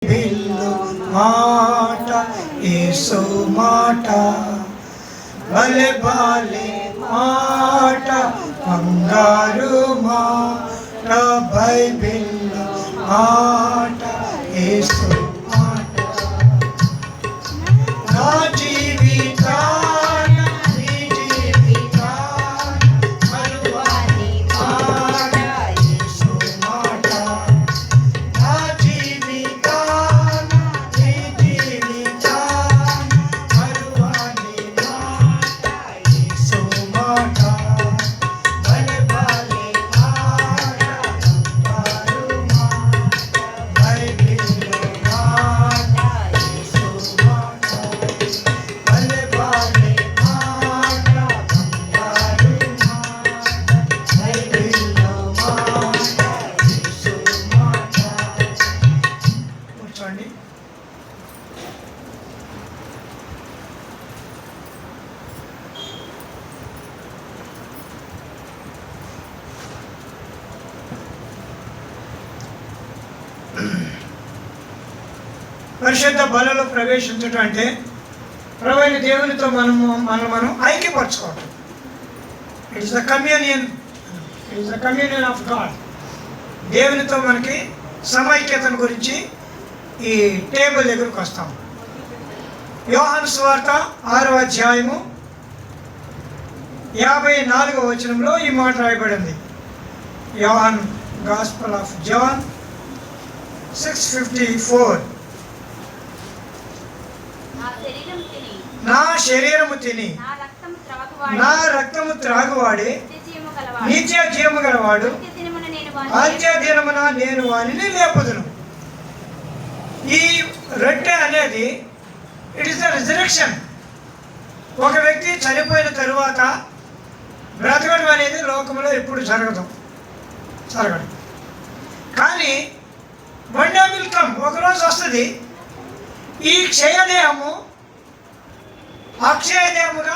Bill మాట యేసు మాట భలే భలే మాట బంగారు మాట బైబిల్ మాట యేసు మాట నా జీవితాన నీ జీవితాన మరువని మాట యేసు మాట నా జీవితాన నీ జీవితాన మరువని మాట యేసు మాట భలే భలే మాట బంగారు మాట బైబిల్ మాట యేసు మాట భలే భలే మాట బంగారు మాట బైబిల్ మాట యేసు మాట. కూర్చోండి. పరిశుద్ధ బలలో ప్రవేశించడం అంటే ప్రభువైన దేవునితో మనం ఐక్యపరచుకోవటం. It's the communion of God. దేవునితో మనకి సమైక్యతను గురించి ఈ టేబుల్ దగ్గరకు వస్తాం. యోహాను సువార్త 6వ అధ్యాయము 54వ వచనంలో ఈ మాట రాయబడింది. యోహాను గాస్పల్ ఆఫ్ జాన్ 6:54. నా శరీరము తిని నా రక్తము త్రాగువాడే నిత్య జీవము గలవాడు, అంత్య దినమున నేను వానిని లేపుదును. ఈ రొట్టె అనేది ఇట్ ఇస్ ద రిజరెక్షన్. ఒక వ్యక్తి చనిపోయిన తరువాత బ్రతకడం అనేది లోకంలో ఎప్పుడు జరగదు. కానీ వన్ డే విల్ కమ్, ఒకరోజు వస్తుంది. ఈ క్షయదేహము అక్షయదేహముగా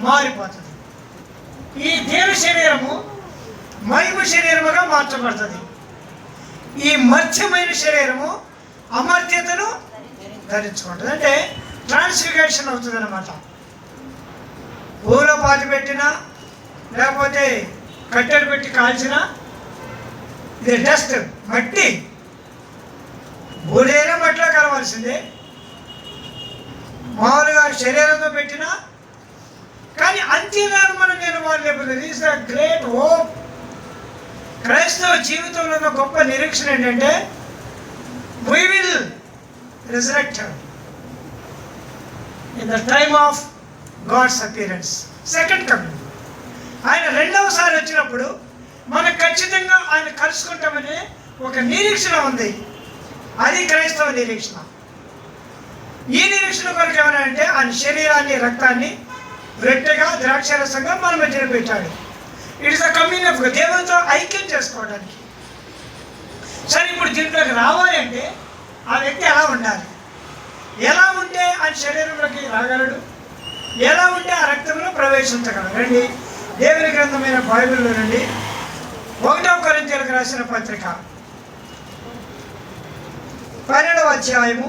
మారిపోతుంది. ఈ దేవ శరీరము మహిమ శరీరముగా మార్చబడుతుంది. ఈ మర్త్యమైన శరీరము అమర్త్యతను ధరించుకుంటుంది. అంటే ట్రాన్స్ఫిగరేషన్ అవుతుంది అన్నమాట. ఊరో పాతి పెట్టినా లేకపోతే కట్టెలు పెట్టి కాల్చినా ఇది డస్ట్, మట్టి. బూడైనా మట్టిలో కలవాల్సిందే. మామూలుగా శరీరంతో పెట్టినా కానీ అంత్యదానం మనం నేను వాళ్ళు లేకపోతుంది. Is the great hope. క్రైస్తవ జీవితంలో ఉన్న గొప్ప నిరీక్షణ ఏంటంటే we will resurrect in the time of God's appearance, second coming. ఆయన రెండవసారి వచ్చినప్పుడు మనం ఖచ్చితంగా ఆయన కలుసుకుంటామనే ఒక నిరీక్షణ ఉంది. అది క్రైస్తవ నిరీక్షణ. ఈ నిరీక్షణ కొరకు ఏమనంటే ఆయన శరీరాన్ని రక్తాన్ని రొట్టెగా ద్రాక్షరసంగా మన మధ్యన పెట్టాడు. It is the communion of దేవునితో ఐక్యం చేసుకోవడానికి. సరే, ఇప్పుడు దీంట్లోకి రావాలి అంటే ఆ వ్యక్తి ఎలా ఉండాలి? ఎలా ఉంటే ఆయన శరీరంలోకి రాగలడు? ఎలా ఉంటే ఆ రక్తంలో ప్రవేశించగలడు? రండి, దేవుని గ్రంథమైన బైబిల్లో నుండి 1వ కొరింథీయులకు రాసిన పత్రిక 12వ అధ్యాయము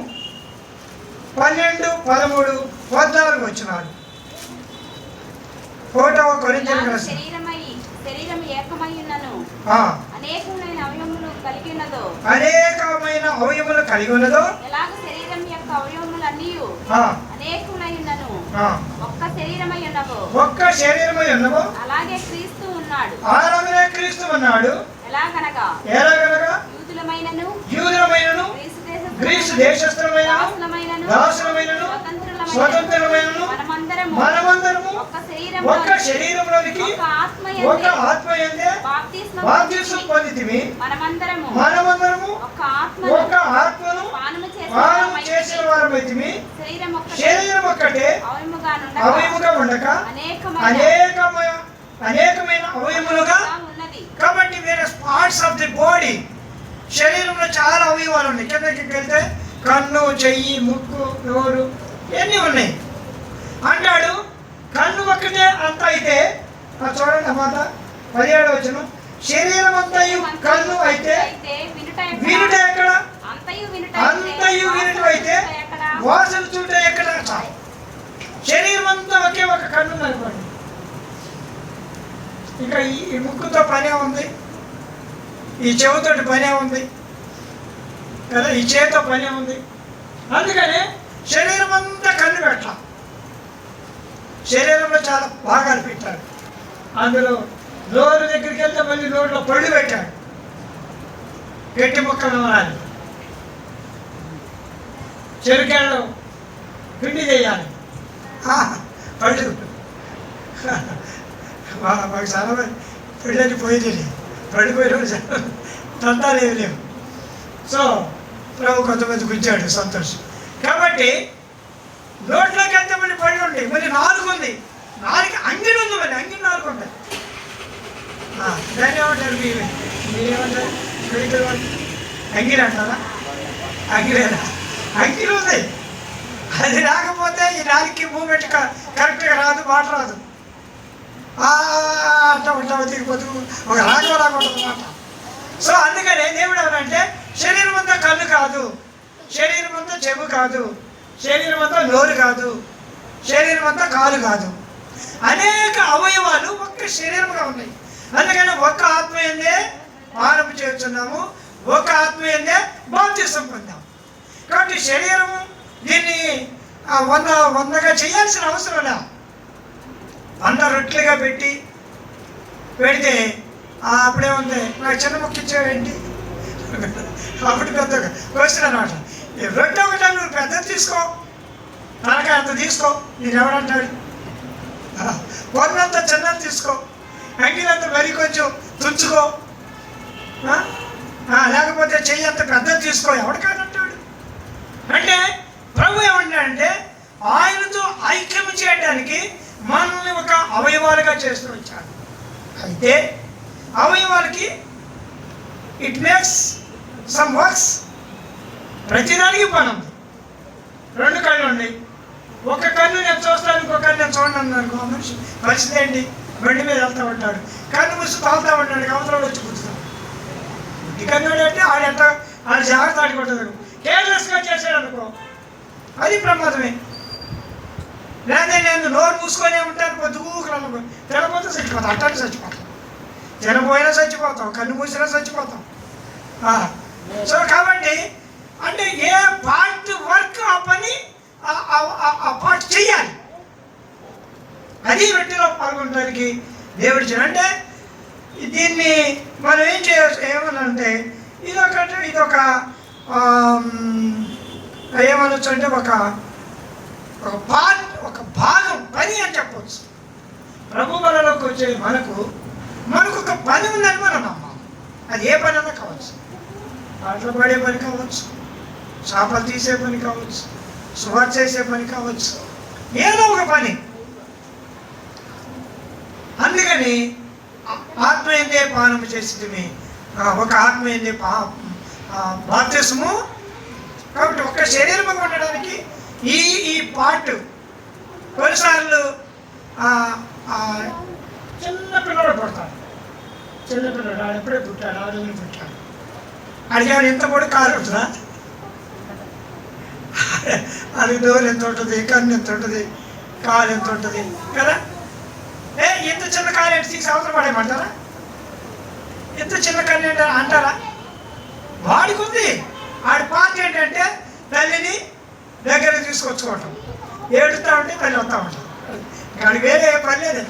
12, 13, 14 వచనాలు. 1వ కొరింథీయులకు రాసిన శరీరం ఏకమైనను అనేకమైన అవయవములు కలిగి ఉన్నదో ఎలాగ శరీరం యొక్క అవయవములన్నీయు అనేకములైనను ఒక్క శరీరమై ఉన్నవో అలాగే క్రీస్తు ఉన్నాడు. ఎలాగనగా యూదులమైనను గ్రీసు దేశస్థులమైన దాసులమైనను స్వతంత్రులమైనను మనమందరము ఒక్క శరీరంలోనికి ఒక ఆత్మయందే బాప్తిస్మం పొందితిమి. మనమందరము ఒక ఆత్మను పానము చేసిన వారమైతిమి. శరీరం ఒక్కటే అవయముగా ఉండక అనేకమైన అవయములుగా. కాబట్టి వేరే పార్ట్స్ ఆఫ్ ది బాడీ, శరీరంలో చాలా అవయవాలు ఉన్నాయి. కిందకి వెళ్తే కన్ను, చెయ్యి, ముక్కు, నోరు ఇవన్నీ ఉన్నాయి. అంటాడు కన్ను ఒక్కటే అంత అయితే, చూడండి అన్నమాట 17వ వచనం, శరీరం అంతయు కన్ను అయితే వినుట ఎక్కడ? ఈ చెవుతోటి పనే ఉంది కదా, ఈ చేతితో పనే ఉంది. అందుకని శరీరం అంతా కన్ను పెట్టాం. శరీరంలో చాలా భాగాలు పెట్టాడు. అందులో నోరు దగ్గరికి వెళ్తే మళ్ళీ నోట్లో పళ్ళు పెట్టాడు, గట్టి ముక్కలు అని. చెరుకేళ్ళు పిండి చేయాలి, పళ్ళు. మాకు చాలా పెళ్ళని పోయేది లేదు, పడిపోయిన తంటాలు ఏమి లేవు. సో ప్రభు కొంతమంది గుంచాడు, సంతోషం. కాబట్టి నోట్లోకి వెళ్తే మళ్ళీ పళ్ళు ఉంటాయి, మళ్ళీ నాలుగు ఉంది, నాలుగు అంగిడి ఉంది, మళ్ళీ అంగిడి నాలుగు ఉంటాయి. దాన్ని ఏమంటారు మీరేమంటారు? మెడికల్ వాళ్ళు అంగిడి అంటారా? అంగిడేనా? అంగిడి ఉంది. అది రాకపోతే ఈ నాలుగుకి మూమెంట్ కరెక్ట్గా రాదు, మాట రాదు. అట్లా ఉంటావు దిగిపోతూ ఒక రాగం రాకూడదు మాట. సో అందుకనే దేవుడు ఎవరంటే శరీరం అంతా కన్ను కాదు, శరీరం అంతా చెవు కాదు, శరీరం అంతా నోరు కాదు, శరీరం అంతా కాలు కాదు. అనేక అవయవాలు ఒక్క శరీరంగా ఉన్నాయి. అందుకని ఒక్క ఆత్మయందే పానము చేస్తున్నాము, ఒక ఆత్మయందే బాప్తిసం పొందాము. కాబట్టి శరీరం దీన్ని వందగా చేయాల్సిన అవసరం లే. 100 రొట్టెలుగా పెడితే అప్పుడేముంది, నాకు చిన్న ముక్క ఇచ్చావేంటి? అప్పుడు పెద్ద క్వశ్చన్ అనమాట. రొట్టె ఒకటే, నువ్వు పెద్దది తీసుకో, తనకాయ అంత తీసుకో, నేను ఎవడంటాడు? పొన్నంత చిన్నది తీసుకో, అంగిలంత మరి కొంచెం తుంచుకో, లేకపోతే చెయ్యి అంత పెద్దది తీసుకో, ఎవడికాదంటాడు? అంటే ప్రభు ఏమంటాడంటే ఆయనతో ఐక్యం చేయడానికి మనల్ని ఒక అవయవాలుగా చేస్తూ వచ్చాడు. అయితే అవయవాలకి ఇట్ మేక్స్ సమ్ వర్క్స్. ప్రతిదానికి పని ఉంది. 2 కళ్ళు ఉన్నాయి, ఒక కన్ను నేను చూస్తాను, ఇంకో కన్ను నేను చూడండి అన్నాను. ఆ మనిషి పరిస్థితి ఏంటి? బండి మీద వెళ్తూ ఉంటాడు, కన్ను మూసి తాగుతూ ఉంటాడు, అవతల వచ్చి కూర్చుతాడు. ఇంటి కన్ను అంటే ఆడ జాగ్రత్త ఆడుకుంటాడు. కేర్లెస్గా చేశాడు అనుకో, అది ప్రమాదమే. లేదా నేను నోరు మూసుకొనే ఉంటాను, పొద్దుకూకులు తినపోతే చచ్చిపోతాం, అట్టాన్ని చచ్చిపోతాం, తినపోయినా చచ్చిపోతాం, కన్ను మూసినా చచ్చిపోతాం. సో కాబట్టి అంటే ఏ పార్ట్ వర్క్ ఆ పని ఆ పార్ట్ చెయ్యాలి. అది రొట్టెలో పాల్గొనడానికి దేవుడు అంటే దీన్ని మనం ఏం చేయవచ్చు ఏమనంటే ఇదొక ఏమనొచ్చు అంటే ఒక పార్ట్, ఒక భాగం, పని అని చెప్పవచ్చు. ప్రభు బలలోకి వచ్చే మనకు ఒక పని ఉందని మనం నమ్మాలి. అది ఏ పని అన్నా కావచ్చు, పాటలు పాడే పని కావచ్చు, చేపలు తీసే పని కావచ్చు, సువార్త చేసే పని కావచ్చు, ఏదో ఒక పని. అందుకని ఆత్మయందే పానము చేసేది, ఒక ఆత్మయందే బాప్తిసము. కాబట్టి ఒక శరీరంగా ఉండడానికి ఈ పార్ట్ కొన్నిసార్లు చిన్న పిల్లడు పుడతాడు, చిన్నపిల్లడు ఎప్పుడే పుట్టాడు, 6 రోజులు పుట్టాడు. అడిగాడు ఎంత కూడా కాలు ఉంటుందా? అది డోర్ ఎంత ఉంటుంది, కన్ను ఎంత ఉంటుంది, కాలు ఎంత ఉంటుంది కదా. ఇంత చిన్న కాలు ఏంటి తీసి అవతల పడేయమంటారా? ఇంత చిన్న కన్ను ఏంట అంటారా? వాడికి ఉంది. ఆడి పార్ట్ ఏంటంటే తల్లిని దగ్గర తీసుకొచ్చుకోవటం, ఏడుస్తూ ఉంటే తల్లి వస్తూ ఉంటాం. వాడికి వేరే పని లేదు.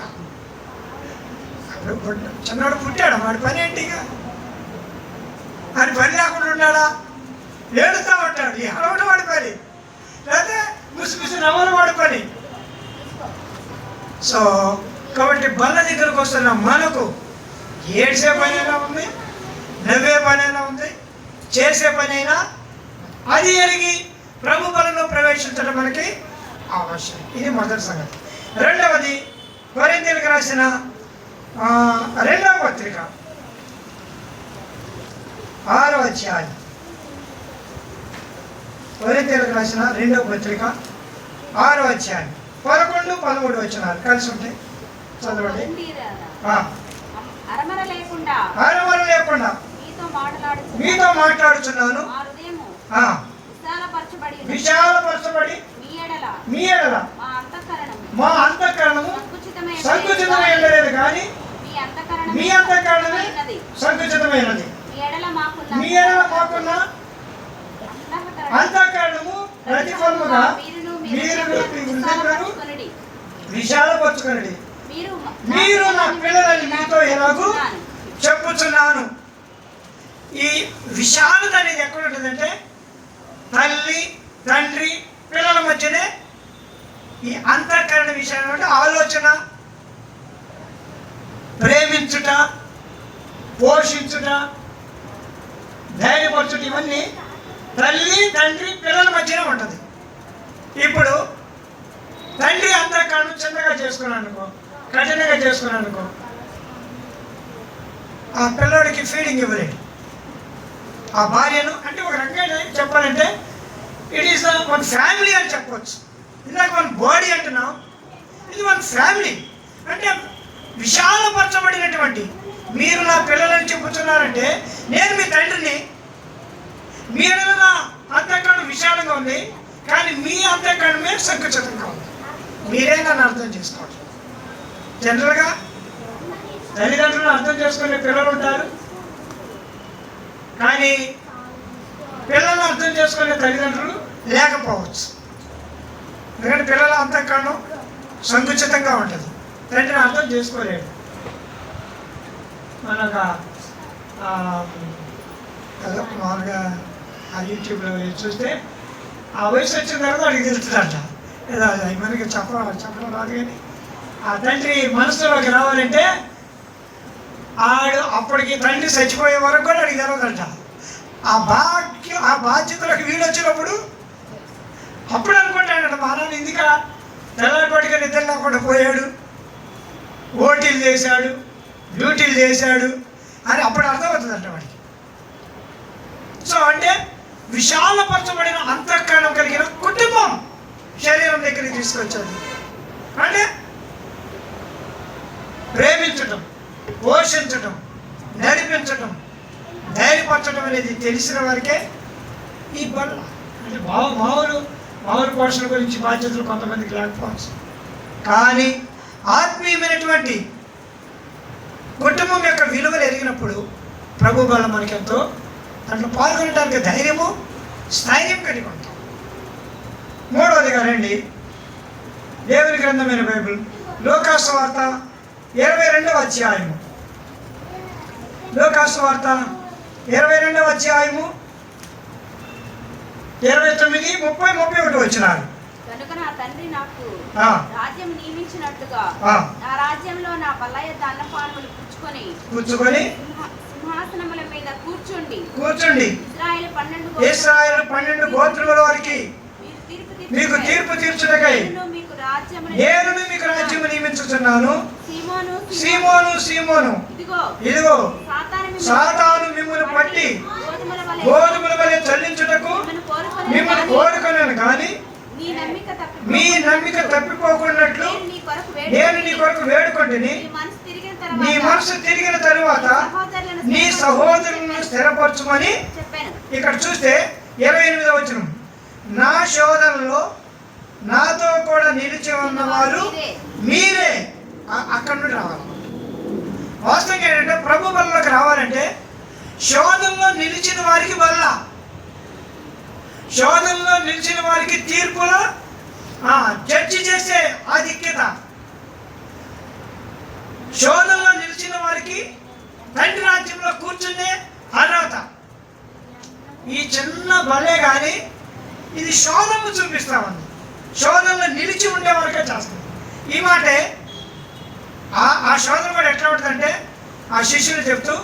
చిన్నవాడు పుట్టాడు, వాడి పని ఏంటి? ఇక వాడి పని లేకుండా ఉన్నాడా? ఏడుస్తూ ఉంటాడు, ఎవడు వాడి పని, లేకపోతే ముసి నవ్వలు వాడి పని. సో కాబట్టి బల్ల దగ్గరకు వస్తున్న మనకు ఏడ్చే పని అయినా ఉంది, నవ్వే పని అయినా ఉంది, చేసే పని అయినా అది ఎరిగి ప్రభు బలంలో ప్రవేశించడం మనకి అవసరం. ఇది మొదటి సంగతి. రెండవది కొరింథీయులకు రాసిన 2వ పత్రిక 6వ అధ్యాయం. కొరింథీయులకు రాసిన 2వ పత్రిక 6వ అధ్యాయం 11, 13 వచనాలు కలిసి ఉంటాయి, చదవండి. అరమర లేకుండా మీతో మాట్లాడుచున్నాను, విశాలపరచబడి మీ ఎడల మా అంతఃకరణము సంకుచితమైనది కానీ మీ అంతఃకరణమే సంకుచితమైనది. మీ ఎడల మాకున్న అంతఃకరణము ప్రతిఫలముగా మీరు విశాలపరచుకొనండి. మీరు నా పిల్లలని మీతో ఎలాగూ చెప్పుచున్నాను. ఈ విశాలత అనేది ఎక్కడ ఉంటుందంటే తల్లి తండ్రి పిల్లల మధ్యనే ఈ అంతఃకరణ విషయం అంటే ఆలోచన, ప్రేమించుట, పోషించుట, ధైర్యపరచుట, ఇవన్నీ తల్లి తండ్రి పిల్లల మధ్యనే ఉంటుంది. ఇప్పుడు తండ్రి అంతఃకరణం చిన్నగా చేసుకున్నాను అనుకో, కఠినంగా చేసుకున్నాను అనుకో, ఆ పిల్లడికి ఫీడింగ్ ఇవ్వలేడు. ఆ భార్యను అంటే ఒక రకంగా చెప్పాలంటే it is the one family అని చెప్పవచ్చు. ఇందాక మన బాడీ అంటున్నాం, ఇది మన ఫ్యామిలీ. అంటే విశాలపరచబడినటువంటి మీరు నా పిల్లలని చెప్పుతున్నారంటే నేను మీ తండ్రిని, మీ నా అంతఃకరణం విశాలంగా ఉంది, కానీ మీ అంతఃకరణమే సంకుచితంగా ఉంది. మీరే నన్ను అర్థం చేసుకోవాలి. జనరల్గా తల్లిదండ్రులను అర్థం చేసుకునే పిల్లలు ఉంటారు, కానీ పిల్లలను అర్థం చేసుకునే తల్లిదండ్రులు లేకపోవచ్చు. ఎందుకంటే పిల్లల అంతఃకరణం సంకుచితంగా ఉంటుంది, తండ్రిని అర్థం చేసుకోలేడు. మనక మామూలుగా ఆ యూట్యూబ్లో చూస్తే ఆ వయసు వచ్చిన తర్వాత వాడికి తెలుస్తుందంట. ఏదో మనకి చెప్పడం రాదు, కానీ ఆ తండ్రి మనసులోకి రావాలంటే ఆడు అప్పటికి తండ్రి చచ్చిపోయే వరకు కూడా అడిగి తెలవదంట. ఆ బాధ్యతలకు వీడు వచ్చినప్పుడు అప్పుడు అనుకుంటాడంట, మా నాన్న ఇందుక తెల్లపాటిగా నిద్ర లేకుండా పోయాడు, ఓటీలు చేశాడు, డ్యూటీలు చేశాడు అని అప్పుడు అర్థమవుతుందంట వాడికి. సో అంటే విశాలపరచబడిన అంతఃకరణం కలిగిన కుటుంబం శరీరం దగ్గరికి తీసుకొచ్చాడు. అంటే ప్రేమించటం, పోషించటం, నడిపించటం, ధైర్యపరచడం అనేది తెలిసిన వారికే ఈ బల్ల. అంటే మామూలు పోషణ గురించి బాధ్యతలు కొంతమందికి లేకపోవచ్చు, కానీ ఆత్మీయమైనటువంటి కుటుంబం యొక్క విలువలు ఎరిగినప్పుడు ప్రభు బల్ల మనకెంతో దాంట్లో పాల్గొనడానికి ధైర్యము, స్థైర్యం కలిగి ఉంటాం. మూడవదిగా రండి, దేవుని గ్రంథమైన బైబిల్ లూకాసు వార్త 22వ అధ్యాయము. లూకాసు వార్త 22వ అధ్యాయము 29, 30, 31 వచ్చినారు. కనుక నా తండ్రి నాకు రాజ్యం నియమించినట్టుగా నా రాజ్యంలో నా బల్ల యొద్ద అన్నపానములు పుచ్చుకొని సింహాసనముల మీద కూర్చుండి ఇశ్రాయేలు 12 గోత్రముల వారికి మీకు తీర్పు తీర్చుటకై నేను మీకు రాజ్యము నియమించుచున్నాను. సీమోను ఇదిగో సాతాను మిమ్మల్ని పట్టి గోధుమల వలె చల్లించుటకు మిమ్మల్ని కోరుకున్నాను, కానీ మీ నమ్మిక తప్పిపోకున్నట్లు నేను నీ కొరకు వేడుకొంటిని. నీ మనసు తిరిగిన తరువాత నీ సహోదరులను స్థిరపరచుమని. ఇక్కడ చూస్తే 28వ వచనం, నా శోధనలో నాతో కూడా నిలిచి ఉన్నవారు మీరే. అక్కడ నుండి రావాలి. వాస్తవంగా ఏంటంటే ప్రభు బల్లలోకి రావాలంటే శోధనలో నిలిచిన వారికి బల్ల, శోధనలో నిలిచిన వారికి తీర్పులో జడ్జి చేసే ఆధిక్యత, శోధనలో నిలిచిన వారికి తండ్రి రాజ్యంలో కూర్చునే అర్హత. ఈ చిన్న బలే కానీ ఇది శోధనను చూపిస్తామండి. శోధనలో నిలిచి ఉండే వరకే చేస్తుంది. ఈ మాటే ఆ శోధన కూడా ఎట్లా ఉంటుందంటే ఆ శిష్యులు చెప్తూ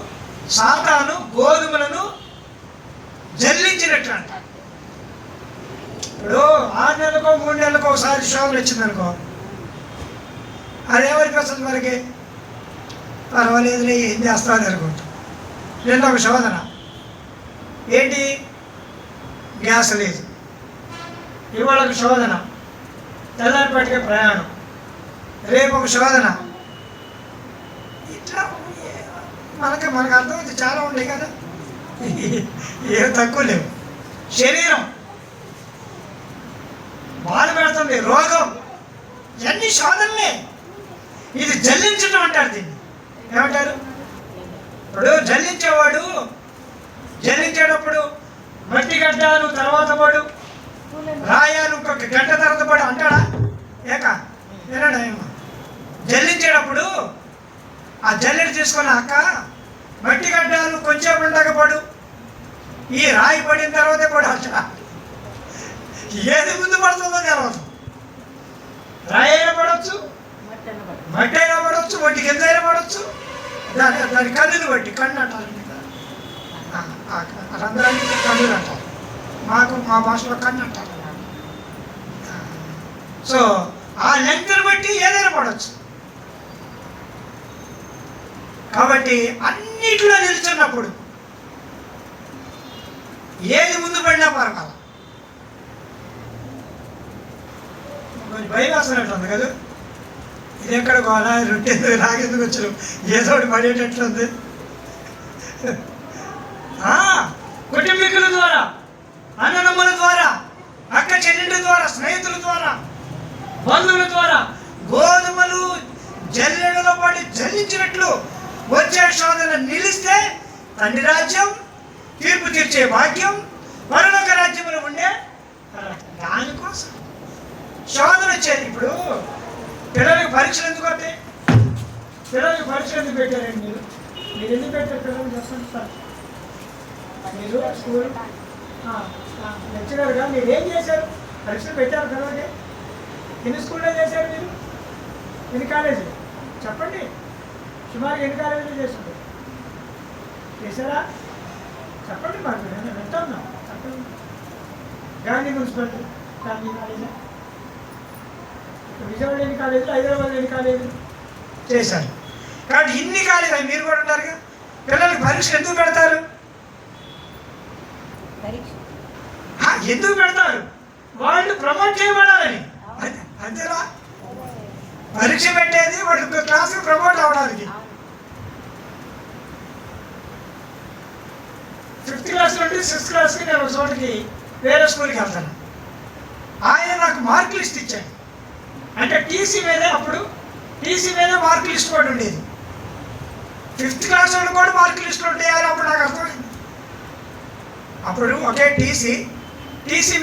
సాతాను గోధుమలను జల్లించినట్లు అంట. ఇప్పుడు 6 నెలలకో 3 నెలలకో ఒకసారి శోధన వచ్చిందనుకో, అదేమనిపిస్తుంది మనకి, పర్వాలేదులే ఏం చేస్తామని అనుకుంటాం. నిన్న ఒక శోధన ఏంటి, గ్యాస్ లేదు. ఇవాళ ఒక శోధన, తెల్లారిపాటికే ప్రయాణం. రేపు ఒక శోధన. ఇట్లా మనకు అర్థమైతే చాలా ఉన్నాయి కదా, ఏం తక్కువ లేవు. శరీరం బాధ పెడుతుంది, రోగం, ఇవన్నీ శోధనలే. ఇది జల్లించడం అంటారు. దీన్ని ఏమంటారు? ఇప్పుడు జల్లించేవాడు జల్లించేటప్పుడు మట్టి గడ్డాలు తర్వాత పడు, రాయాలు ఇంకొక గంట తర్వాత పడు అంటాడా? ఏనాడా ఏమో జల్లించేటప్పుడు ఆ జల్లెడు తీసుకున్న అక్క మట్టి గడ్డాలు కొంచెం ఉండక పడు, ఈ రాయి పడిన తర్వాతే పడు అంటాడా? ఏది ముందు పడుతుందో తెలవదు. రాయి అయినా పడవచ్చు, మట్టి అయినా పడవచ్చు, ఒంటి కింద అయినా పడవచ్చు, దాని కన్నుని బట్టి, కన్ను అంటారు రంధ్రానికి కన్నులు అంటారు, మా భాషలో కన్ను అంటారు. సో ఆ లెంగ్త్ని బట్టి ఏదైనా పడవచ్చు. కాబట్టి అన్నిట్లో నిల్చున్నప్పుడు ఏది ముందు పడినా పర్వాల. కొంచెం భయం వేస్తున్నట్టుంది కదా, ఇది ఎక్కడ గోలా రొట్టెందుకు నాకెందుకు వచ్చారు, ఏదో ఒకటి పడేటట్లుంది. కుటుంబీకుల ద్వారా, అన్నదమ్ముల ద్వారా, అక్క చెల్లెళ్ళ ద్వారా, స్నేహితుల ద్వారా, బంధువుల ద్వారా గోధుమలు జల్లెడలో పడి జల్లించినట్లు వచ్చే శోధన నిలిస్తే తండ్రి రాజ్యం, తీర్పు తీర్చే భాగ్యం, పరలోక రాజ్యంలో ఉండే దానికోసం శోధన వచ్చేది. ఇప్పుడు పిల్లలకి పరీక్షలు ఎందుకు వస్తాయి? పిల్లలకి పరీక్షలు ఎందుకు పెట్టారండి? మీరు ఎందుకు పెట్టారు పిల్లలు చేస్తుంటారు? మీరు స్కూల్ లెక్చరర్గా మీరు ఏం చేశారు? పరీక్షలు పెట్టారు పిల్లలకి. ఎన్ని స్కూల్లో చేశారు మీరు? ఎన్ని కాలేజీలు చెప్పండి? సుమారు ఎన్ని కాలేజీలు చేశారు? చేశారా? చెప్పండి మాకు, నేను వింటున్నా. చెప్పండి. గాంధీ మున్సిపాలిటీ, గాంధీ కాలేజీ, విజయవాడ ఎన్ని కాలేజీలు, హైదరాబాద్ ఎన్ని కాలేజీలు చేశారు. కాబట్టి ఇన్ని కాలేజీలు మీరు కూడా ఉంటారుగా. పిల్లలకి పరీక్షలు ఎందుకు పెడతారు? ఎందుకు పెడతారు? వాళ్ళు ప్రమోట్ చేయబడాలని. అంతేనా? పరీక్ష పెట్టేది వాళ్ళు క్లాస్కి ప్రమోట్ అవ్వడానికి. 5th క్లాస్ నుండి 6th క్లాస్కి నేను ఒక చోటికి వేరే స్కూల్కి వెళ్తాను. ఆయన నాకు మార్క్ లిస్ట్ ఇచ్చాడు. అంటే టీసీ మీదే, అప్పుడు టీసీ మీదే మార్క్ లిస్ట్ కూడా ఉండేది. 5th క్లాస్ వాళ్ళు కూడా మార్క్ లిస్టులు ఉంటాయని అప్పుడు నాకు అర్థమైంది. అప్పుడు ఒకే టీసీ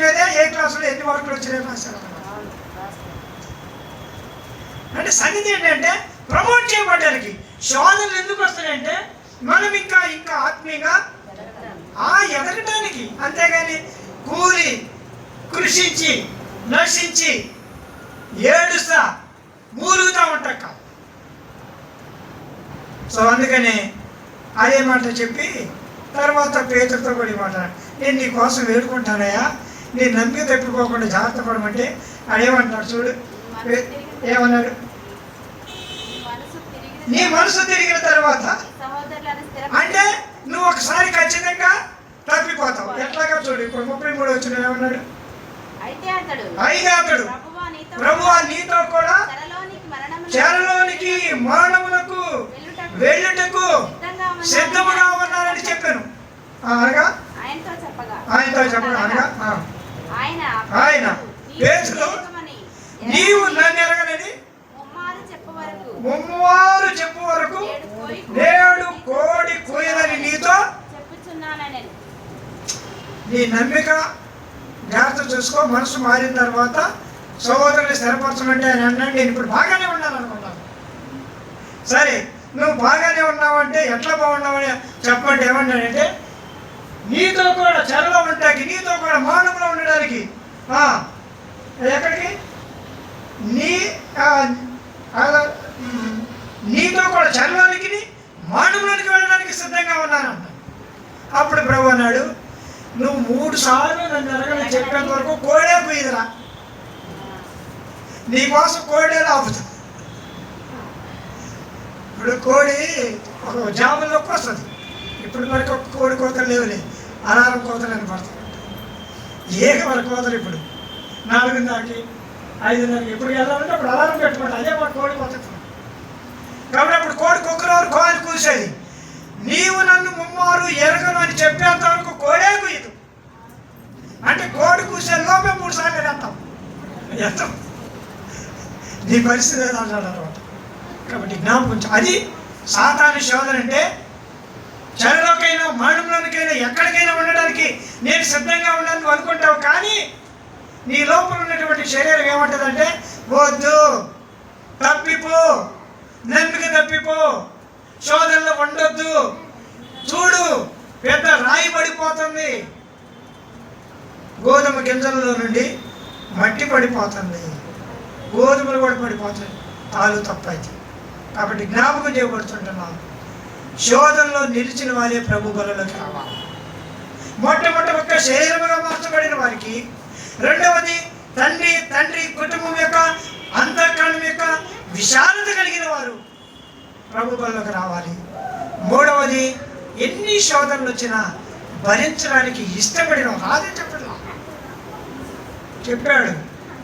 మీదే ఏ క్లాసులో ఎన్ని మార్కులు వచ్చినాయో రాశారు. అంటే సంగతి ఏంటంటే ప్రమోట్ చేయబడ్డానికి. శోధనలు ఎందుకు వస్తాయంటే మనం ఇంకా ఆత్మీయంగా ఎదగటానికి. అంతేగాని కృషించి నశించి ఏడుస్తా మూలుగుతా ఉంటాం కాదు. సో అందుకనే అదే మాట చెప్పి తర్వాత పేతురుతో కూడా మాట, నేను నీ కోసం వేడుకుంటానయ్యా, నేను నమ్మిక తప్పిపోకుండా జాగ్రత్త పడమంటే అదేమంటాడు చూడు. ఏమన్నాడు? నీ మనసు తిరిగిన తర్వాత అంటే నువ్వు ఒకసారి ఖచ్చితంగా తప్పిపోతావు. ఎట్లాగా చూడు. ఇప్పుడు 33 వచ్చిన ఏమన్నాడు? అయితే అతడు ప్రభువా నీతో కూడా చెరలోనికి మరణమునకు వెళ్ళుటకు సిద్ధముగా ఉన్నానని చెప్పాను. అనగా ఆయనతో చెప్పగా అనగా ఆయన పేతురు నీవు నన్ను ఎరగనని ముమ్మారు చెప్పు వరకు నేడు కోడి కూయదని నీతో నీ నమ్మిక జాగ్రత్త చూసుకో. మనసు మారిన తర్వాత సహోదరుని స్థిరపరచమంటే అని అన్నాడు. నేను ఇప్పుడు బాగానే ఉన్నాను అనుకున్నాను. సరే నువ్వు బాగానే ఉన్నావంటే ఎట్లా బాగున్నావని చెప్పండి. ఏమన్నాడంటే నీతో కూడా చెరలో ఉండడానికి, నీతో కూడా మానవులో ఉండడానికి, ఎక్కడికి నీతో కూడా చెరలోనికి మానవులోనికి వెళ్ళడానికి సిద్ధంగా ఉన్నాను అన్నాడు. అప్పుడు ప్రభు అన్నాడు, నువ్వు 3 సార్లు నన్ను ఎరగని చెప్పేంత వరకు కోడే పోయిదిరా, నీకోసం కోడేలా ఆపుతుంది. ఇప్పుడు కోడి ఒక జాముల్లోకి వస్తుంది. ఇప్పుడు వరకు ఒక కోడి కోతలు లేవులే, అలారం కోతలు అని పడుతుంది. మన కోతలు ఇప్పుడు 4:30కి 5:30కి ఇప్పుడు వెళ్ళాలంటే అప్పుడు అలారం పెట్టుకుంటా. అదే మన కోడి కోత. కాబట్టి అప్పుడు కోడి కుక్కరు కోడి కూసేది. నీవు నన్ను ముమ్మారు ఎరగను అని చెప్పేంత వరకు కోడే కూయదు. అంటే కోడి కూసే లోపే 3 సార్లు వేస్తాం. ఎంత నీ పరిస్థితి ఏదో అన్నాడు అనమాట. కాబట్టి జ్ఞాపకం. అది సాతాను శోధన అంటే చెరలోకైనా మరణంలోనికైనా ఎక్కడికైనా ఉండడానికి నేను సిద్ధంగా ఉన్నాను అనుకుంటావు. కానీ నీ లోపల ఉన్నటువంటి శరీరం ఏమంటుందంటే వద్దు, తప్పిపో, నమ్మిక తప్పిపో, శోధనలో ఉండొద్దు, చూడు పెద్ద రాయి పడిపోతుంది, గోధుమ గింజలలో నుండి మట్టి పడిపోతుంది, గోధుమలు కూడా పడిపోతాయి తాలు తప్పైతే. కాబట్టి జ్ఞాపకం చేయబడుతుంటున్నాను, శోధనలో నిలిచిన వారే ప్రభు బలలోకి రావాలి. మొట్టమొదటి ఒక్క శరీరముగా మార్చబడిన వారికి, రెండవది తండ్రి కుటుంబం యొక్క అంతఃకరణం యొక్క విశాలత కలిగిన వారు ప్రభు బలలోకి రావాలి. మూడవది ఎన్ని శోధనలు వచ్చినా భరించడానికి ఇష్టపడిన రాదని చెప్పాడు.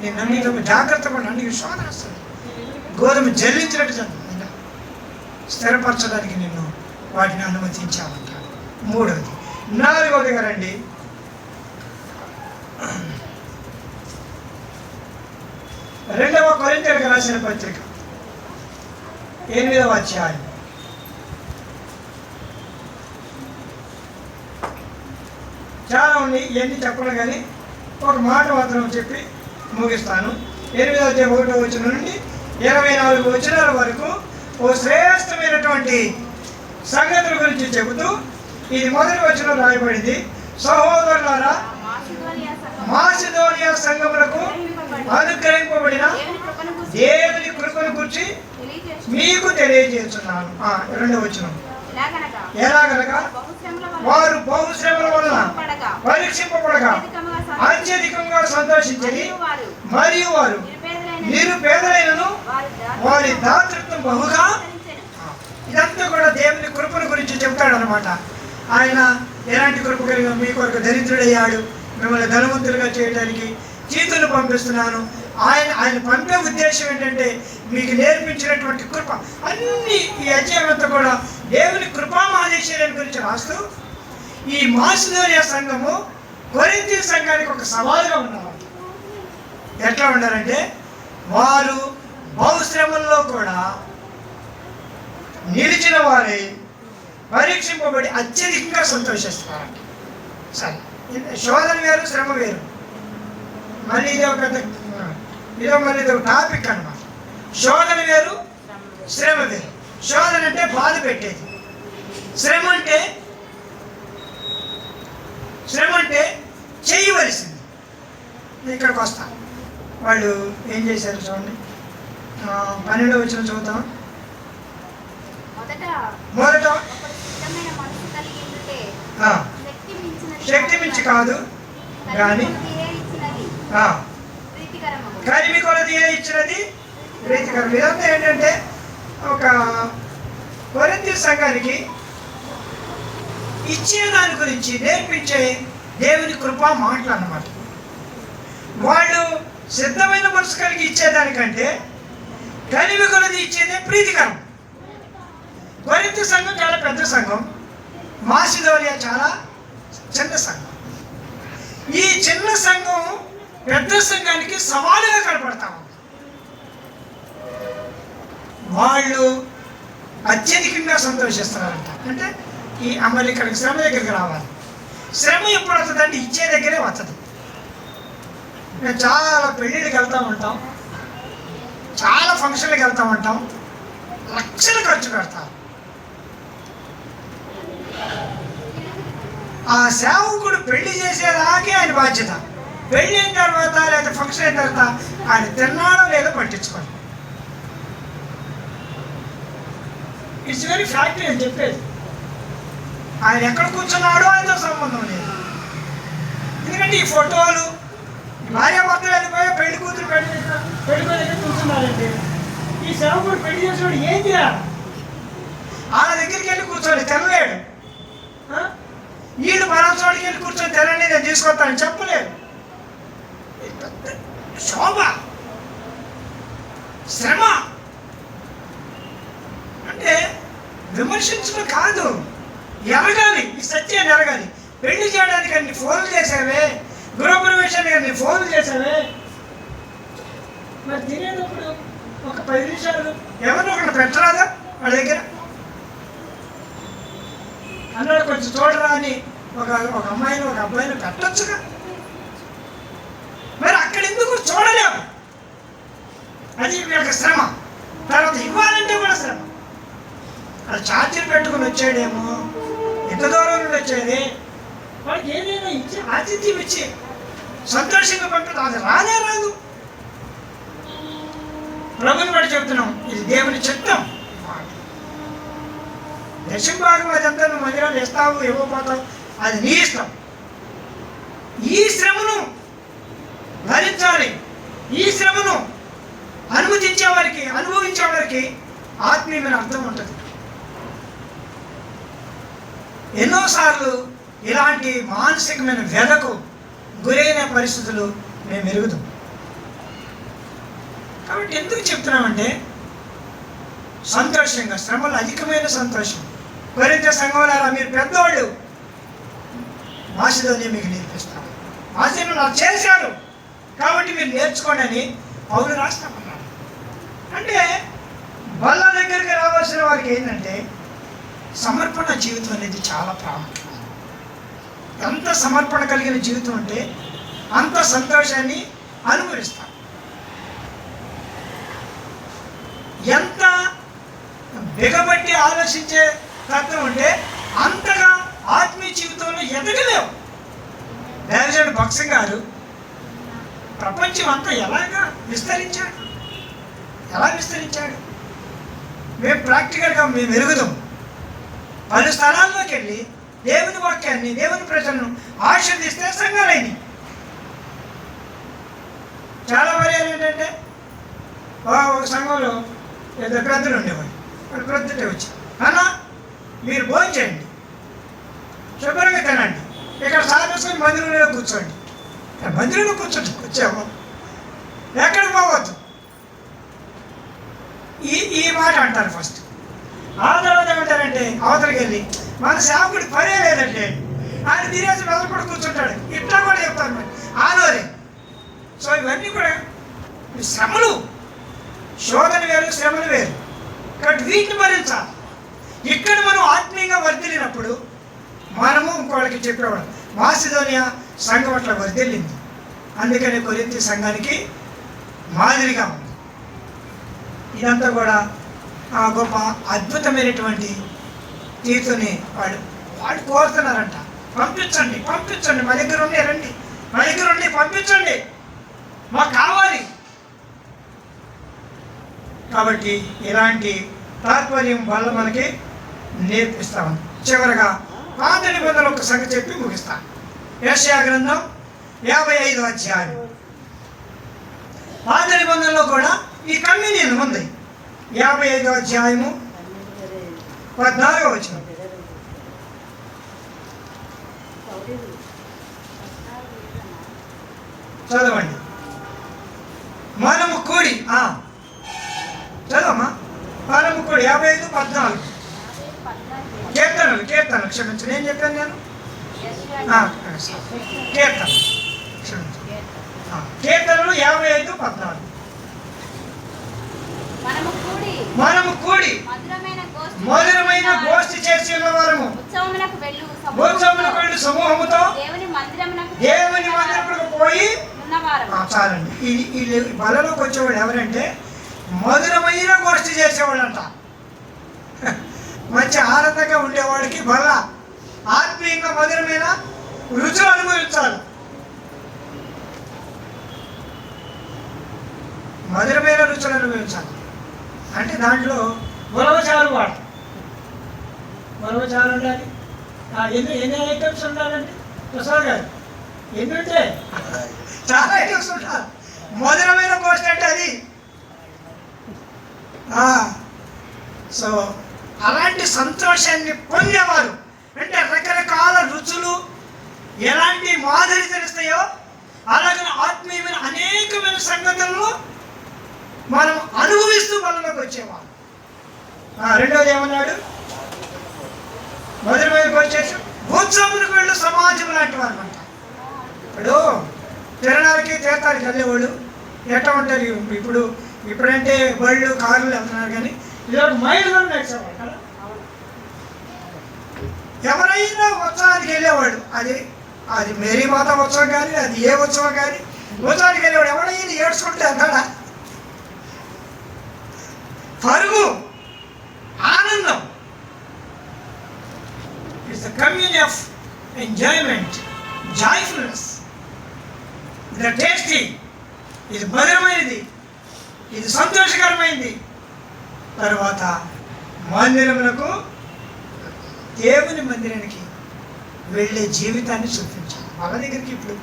నేను నమ్మితో జాగ్రత్తగా నీకు శోధన వస్తుంది, గోధుమ జల్లించినట్టు చదువు స్థిరపరచడానికి నిన్ను వాటిని అనుమతించామంటాడు. మూడవది. నాలుగవదిగా రండి, రెండవ కొరింథీయులకు రాసిన పత్రిక 8వ అధ్యాయం. చాలా ఉంది, ఇవన్నీ చెప్పను కానీ ఒక మాట మాత్రం చెప్పి ముగిస్తాను. 8వ అధ్యాయం 1వ వచనం నుండి 24 వచనాల వరకు ఓ శ్రేష్టమైనటువంటి సంగతుల గురించి చెబుతూ ఇది మొదటి వచనం రాయబడింది. సహోదరులారా, మాసిదోనియా సంఘములకు అనుగ్రహింపబడిన దేవుని కృపను గురించి మీకు తెలియజేస్తున్నాను. రెండవ వచనం, ఎలాగనగా వారు బహుశ్రమల వలన పరీక్షింపబడగా అత్యధికంగా సంతోషించని, మరియు వారు నిరుపేదలైనను వారి దాతృత్వం బహుగా. ఇదంతా కూడా దేవుని కృపను గురించి చెప్తాడు అనమాట. ఆయన ఎలాంటి కృప కలిగి మీ కొరకు దరిద్రుడయ్యాడు, మిమ్మల్ని ధనవంతులుగా చేయడానికి చీతులు పంపిస్తున్నాను. ఆయన పంపే ఉద్దేశం ఏంటంటే మీకు నేర్పించినటువంటి కృప. అన్ని ఈ అధ్యాయం అంతా కూడా దేవుని కృపా మహాదేశ్వర్యం గురించి రాస్తూ ఈ మాసిదోనియా సంఘము కొరింథీ సంఘానికి ఒక సవాలుగా ఉన్నారు. ఎట్లా ఉన్నారంటే వారు బహుశ్రమంలో కూడా నిలిచిన వారై పరీక్షింపబడి అత్యధికంగా సంతోషిస్తున్నారంట. సరే, శోధన వేరు, శ్రమ వేరు. మళ్ళీ ఇదే ఒక టాపిక్ అన్నమాట. శోధన వేరు, శ్రమ వేరు. శోధన అంటే బాధ పెట్టేది, శ్రమ అంటే చేయవలసింది. ఇక్కడికి వస్తా. వాళ్ళు ఏం చేశారు చూడండి, 12వ వచనం చదువుతాం. మొదట శక్తి మించి కాదు కానీ కలిమి కొలది ఇచ్చినది ప్రీతికరం. ఇదంతా ఏంటంటే ఒక కొరింథీ సంఘానికి ఇచ్చేదాని గురించి నేర్పించే దేవుని కృపా మాటలు అన్నమాట. వాళ్ళు సిద్ధమైన మనసు కలిగి ఇచ్చేదానికంటే కలిమి కొలది ఇచ్చేదే ప్రీతికరం. కొరింథీ సంఘం చాలా పెద్ద సంఘం, మాసిదోనియా చాలా చిన్న సంఘం. ఈ చిన్న సంఘం పెద్ద సంఘానికి సవాలుగా కనపడతా ఉంది. వాళ్ళు అత్యధికంగా సంతోషిస్తున్నారంట. అంటే ఈ అమలు ఇక్కడికి శ్రమ దగ్గరికి రావాలి. శ్రమ ఎప్పుడు వస్తుందంటే ఇచ్చే దగ్గరే వస్తుంది. మేము చాలా పెళ్ళిళ్ళకి వెళ్తూ ఉంటాం, చాలా ఫంక్షన్లకు వెళ్తూ ఉంటాం, లక్షలు ఖర్చు పెడతాం. ఆ సేవకుడు పెళ్లి చేసేదాకే ఆయన బాధ్యత. పెళ్ళి అయిన తర్వాత లేదా ఫంక్షన్ అయిన తర్వాత ఆయన తిన్నాడో లేదో పట్టించుకోండి. ఇట్స్ వెరీ ఫ్యాక్ట్ అని చెప్పేది. ఆయన ఎక్కడ కూర్చున్నాడో ఆయనతో సంబంధం లేదు. ఎందుకంటే ఈ ఫోటోలు భార్యాభర్తలు వెళ్ళిపోయి పెళ్లి కూతురు పెళ్లి దగ్గర కూర్చున్నారంటే ఈ సేవకుడు పెళ్లి చేసేవాడు ఏం చేయాలి? ఆయన దగ్గరికి వెళ్ళి కూర్చోండి, తెరలేడు. వీళ్ళు మరో చోటికి వెళ్ళి కూర్చొని తెరండి నేను తీసుకొస్తాను చెప్పలేదు. శోభ, శ్రమ అంటే విమర్శించడం కాదు, ఎరగాలి, ఈ సత్యాన్ని ఎరగాలి. పెళ్లి చేయడానికి అన్ని ఫోన్లు చేసావే, గృహప్రవేశానికి అన్ని ఫోన్లు చేసావే, మరి తినేటప్పుడు ఒక 10 నిమిషాలు ఎవరినో ఒకటి పెట్టరాదా వాళ్ళ దగ్గర? అన్నాడు కొంచెం చూడరా అని ఒక అమ్మాయిని ఒక అబ్బాయిని పెట్టొచ్చుగా. మరి అక్కడ ఎందుకు చూడలేము? అది వీళ్ళకి శ్రమ. తర్వాత ఇవ్వాలంటే కూడా శ్రమ. అది ఛార్జీలు పెట్టుకుని వచ్చాడేమో, ఎంత దూరం నుండి వచ్చేది, వాడికి ఏదైనా ఇచ్చి ఆతిథ్యం ఇచ్చి సంతోషంగా పంపుతుంది. అది రానే రాదు. ప్రభుని బట్టి చెప్తున్నాం, ఇది దేవుని చిత్తం. దశంభాగం అదంతా నువ్వు మందిరాలు ఇస్తావు ఇవ్వకపోతావు, అది నీ ఇష్టం. ఈ శ్రమను భరించాలి. ఈ శ్రమను అనుభవించేవారికి ఆత్మీయమైన అర్థం ఉంటుంది. ఎన్నోసార్లు ఇలాంటి మానసికమైన వ్యధకు గురైన పరిస్థితులు మేము ఎరుగుతాం. కాబట్టి ఎందుకు చెప్తున్నామంటే సంతోషంగా, శ్రమలు అధికమైన సంతోషం. కొరింథీ సంఘంలారా, మీరు పెద్దవాళ్ళు, మాసిదోనియ మీకు నేర్పిస్తాను. మాసిదోనియ నాకు చేశారు కాబట్టి మీరు నేర్చుకోండి అని పౌలు రాస్తామన్నారు. అంటే బల్ల దగ్గరికి రావాల్సిన వారికి ఏంటంటే సమర్పణ జీవితం అనేది చాలా ప్రాముఖ్యం. ఎంత సమర్పణ కలిగిన జీవితం అంటే అంత సంతోషాన్ని అనుభవిస్తాం. ఎంత బిగబట్టి ఆలోచించే తత్వం ఉంటే అంతగా ఆత్మీయ జీవితంలో ఎదగలేవు. దైవజనుడు భక్సింగ్ గారు ప్రపంచం అంతా ఎలా విస్తరించాడు. మేము ప్రాక్టికల్గా మేము ఎరుగుదాం. పలు స్థలాల్లోకి వెళ్ళి దేవుని వాక్యాన్ని, దేవుని ప్రజలను ఆశీర్దిస్తే సంఘాలైనవి. చాలా పర్యాలు ఏంటంటే ఒక సంఘంలో ఇద్దరు పెద్దలు ఉండేవాడు. వాడు ప్రొద్దుటే వచ్చి, అన్నా మీరు భోజనం చేయండి, శుభ్రంగా తినండి, ఇక్కడ సాధేసుకొని మందిరంలో కూర్చోండి. మందిరంలో కూర్చోండి, వచ్చాము, ఎక్కడికి పోవద్దు, ఈ మాట అంటారు ఫస్ట్. ఆ తర్వాత ఏమంటారంటే అవతలికి వెళ్ళి మన సేవకుడి పనే లేదంటే ఆయన తినేసి మెదలు కూడా కూర్చుంటాడు, ఇట్లా కూడా చెప్తారు మరి ఆలోరే. సో ఇవన్నీ కూడా శ్రమలు, శోధన వేరు, శ్రమలు వేరు. కాబట్టి వీటిని భరించాలి. ఇక్కడ మనం ఆత్మీయంగా వర్ధిల్లినప్పుడు మనము ఇంకోళ్ళకి చెప్పేవాడు. మాసిదోనియా సంఘం అట్లా వర్ధిల్లింది, అందుకని కొరింథీ సంఘానికి మాదిరిగా ఉంది. ఇదంతా కూడా గొప్ప అద్భుతమైనటువంటి తీర్చుని వాడు కోరుతున్నారంట. పంపించండి, మా దగ్గర ఉండి రండి, మా దగ్గర ఉండి పంపించండి, మాకు కావాలి. కాబట్టి ఇలాంటి తాత్పర్యం వల్ల మనకి నేర్పిస్తామని. చివరగా పాత నిబంధనలు ఒక సంగతి చెప్పి ముగిస్తాను. యెషయా గ్రంథం 55వ అధ్యాయం. పాత నిబంధనలో కూడా ఈ కమ్యూనియన్ ఉంది. 55వ అధ్యాయము 14వ వచనం చదవండి. మనము కూడి చదవమ్మా. మనము కూడి 55:14 కీర్తనలు క్షమించు, నేను చెప్పాను నేను కీర్తనలు క్షమించు. కీర్తనలు 55:14 మనము కూడి మధురమైన గోష్ఠి చేసి ఉన్న వారము ఉత్సవమునకు వెళ్ళు సమూహముతో దేవుని మందిరమునకు పోయి చాలండి. ఈ బలలోకి వచ్చేవాడు ఎవరంటే మధురమైన గోష్ఠి చేసేవాడంట. మంచి ఆనందంగా ఉండేవాడికి బల ఆత్మీయంగా మధురమైన రుచులు అనుభవించాలి. మధురమైన రుచులు అనుభవించాలి అంటే దాంట్లో ఉలవచారు వాడు. ఉలవచారు ఉండాలి. ఎన్ని ఐటమ్స్ ఉండాలండి ప్రసాద్ గారు? ఎన్ని ఉంటే చాలా ఐటమ్స్ ఉండాలి. మధురమైన గోష్ఠి అంటే అది. సో అలాంటి సంతోషాన్ని పొందేవారు అంటే రకరకాల రుచులు ఎలాంటి మాదిరి తెలుస్తాయో అలాగే ఆత్మీయమైన అనేకమైన సంగతులను మనం అనుభవిస్తూ బలంలోకి వచ్చేవాళ్ళం. రెండోది ఏమన్నాడు? మధురమైన వచ్చేసి ఉత్సవములకు వెళ్ళు సమాజం లాంటి వారు అంట. ఇప్పుడు తిరణాలకి తీర్థాలకి వెళ్ళేవాళ్ళు ఎట్లా ఉంటారు? ఇప్పుడంటే బళ్ళు కార్లు వెళ్తున్నారు, కానీ ఇదొక మైళ్ళు నడిచేవాళ్ళు కదా. ఎవరైనా ఉత్సవానికి వెళ్ళేవాడు, అది మేరీ మాత ఉత్సవం కానీ, అది ఏ ఉత్సవం కానీ, ఉత్సవానికి వెళ్ళేవాడు ఎవడైనా ఏడ్చుకుంటే అన్నాడా? పరుగు, ఆనందం. It's the communion of enjoyment, joyfulness. ఇది టేస్టీ, ఇది మధురమైనది, ఇది సంతోషకరమైనది. తర్వాత మందిరములకు, దేవుని మందిరానికి వెళ్ళే జీవితాన్ని చూపించాలి. వాళ్ళ దగ్గరికి ఇప్పుడు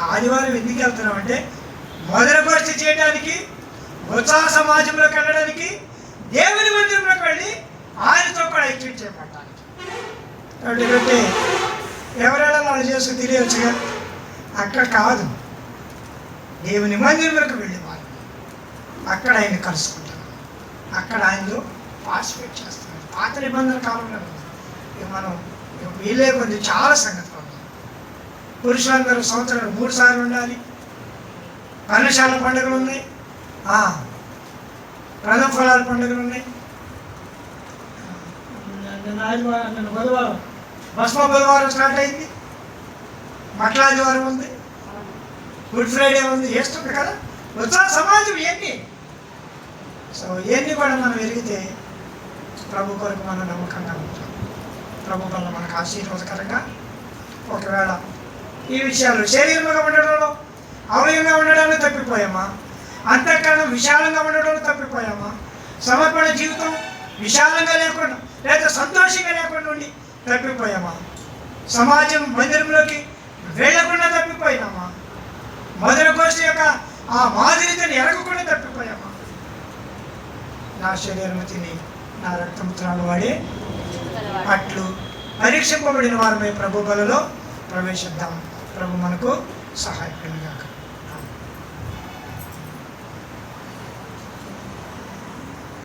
ఆదివారం ఎందుకు వెళ్తున్నామంటే మొదటి గోష్ఠి చేయడానికి, ఉత్సాహ సమాజంలోకి వెళ్ళడానికి, దేవుని మందిరంలోకి వెళ్ళి ఆయనతో కూడా ఐక్యం చేపట్టడానికి. కాబట్టి ఎవరైనా వాళ్ళు చేసుకుని తెలియవచ్చుగా, అక్కడ కాదు, దేవుని మందిరంలోకి వెళ్ళేవారు. అక్కడ ఆయన కలుసుకుంటారు, అక్కడ ఆయనలో పార్టిసిపేట్ చేస్తారు. పాత నిబంధన కాలంలో మనం వీళ్ళే కొద్ది చాలా సంగతులు ఉన్నాయి. పురుషులందరూ సంవత్సరాలు 3 సార్లు ఉండాలి. పర్ణశాల పండుగలు ఉన్నాయి, ప్రథమ ఫలాల పండుగలు ఉన్నాయి. నిన్న బుధవారం భస్మ బుధవారం స్టార్ట్ అయింది, మట్లాదివారం ఉంది, గుడ్ ఫ్రైడే ఉంది, చేస్తుంది కదా ఉత్సాహ సమాజం. ఇవన్నీ ఇవన్నీ కూడా మనం ఎరిగితే ప్రభు కొరకు మనం నమ్మకంగా ఉంటాం. ప్రభు వల్ల మనకు ఆశీర్వాదకరంగా. ఒకవేళ ఈ విషయాలు శరీరంగా ఉండడంలో, అవయంగా ఉండడానికి తప్పిపోయామా, అంతఃకరణం విశాలంగా ఉండడంలో తప్పిపోయామా, సమర్పణ జీవితం విశాలంగా లేకుండా లేదా సంతోషంగా లేకుండా ఉండి తప్పిపోయామా, సమాజం మందిరంలోకి వెళ్ళకుండా తప్పిపోయినామా, మొదటి గోష్ఠి యొక్క ఆ మాదిరితని ఎరగకుండా తప్పిపోయామా, నా శరీరం తిని నా రక్తం త్రాగు వాడే అట్లు పరీక్షింపబడిన వారమై ప్రభు బలలో ప్రవేశిద్దాం. ప్రభు మనకు సహాయపడిగాక.